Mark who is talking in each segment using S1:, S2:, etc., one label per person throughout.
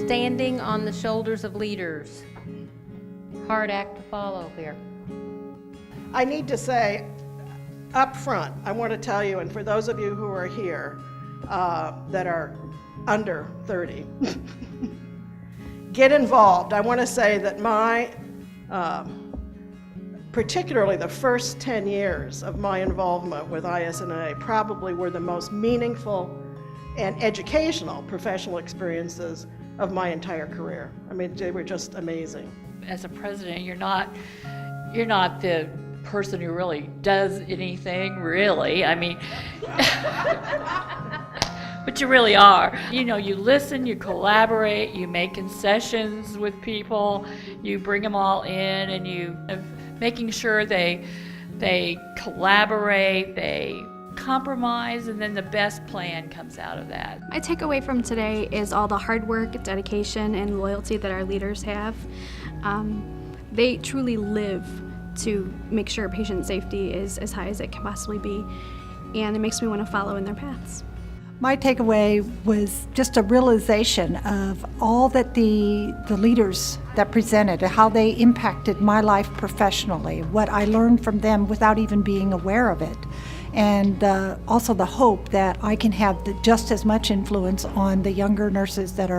S1: Standing on the shoulders of leaders. Hard act to follow here.
S2: I need to say up front, I want to tell you, and for those of you who are here that are under 30, get involved. I want to say that particularly the first 10 years of my involvement with ISNA probably were the most meaningful and educational professional experiences of my entire career. I mean, they were just amazing.
S3: As a president, you're not the person who really does anything, really. I mean, but you really are. You know, you listen, you collaborate, you make concessions with people, you bring them all in, and you making sure they collaborate, they compromise, and then the best plan comes out of that.
S4: My takeaway from today is all the hard work, dedication, and loyalty that our leaders have. They truly live to make sure patient safety is as high as it can possibly be, and it makes me want to follow in their paths.
S5: My takeaway was just a realization of all that the leaders that presented, how they impacted my life professionally, what I learned from them without even being aware of it, and also the hope that I can have just as much influence on the younger nurses that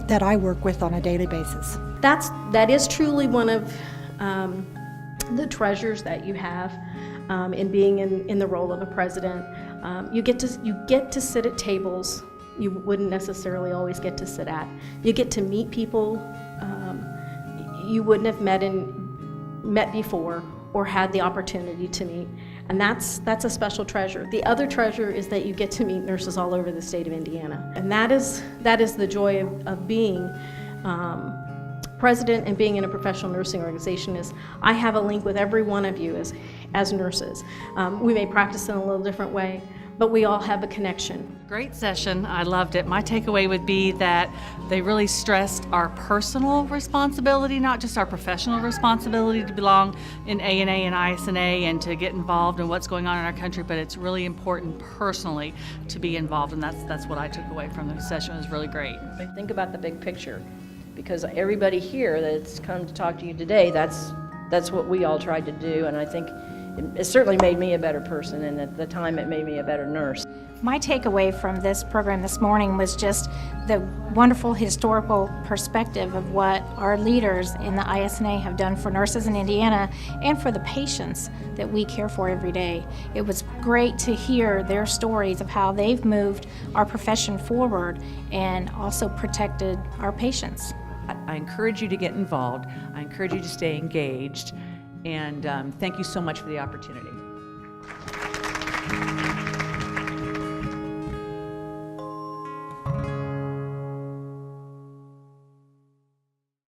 S5: that I work with on a daily basis.
S6: That is truly one of the treasures that you have in being in the role of a president. You get to sit at tables you wouldn't necessarily always get to sit at. You get to meet people you wouldn't have met before or had the opportunity to meet, and that's a special treasure. The other treasure is that you get to meet nurses all over the state of Indiana, and that is the joy of being president and being in a professional nursing organization. Is I have a link with every one of you as nurses. We may practice in a little different way, but we all have a connection.
S7: Great session. I loved it. My takeaway would be that they really stressed our personal responsibility, not just our professional responsibility to belong in ANA and ISNA and to get involved in what's going on in our country, but it's really important personally to be involved, and that's what I took away from the session. It was really great.
S8: Think about the big picture, because everybody here that's come to talk to you today, that's what we all tried to do, and I think it certainly made me a better person, and at the time it made me a better nurse.
S9: My takeaway from this program this morning was just the wonderful historical perspective of what our leaders in the ISNA have done for nurses in Indiana and for the patients that we care for every day. It was great to hear their stories of how they've moved our profession forward and also protected our patients.
S10: I encourage you to get involved. I encourage you to stay engaged. And thank you so much for the opportunity.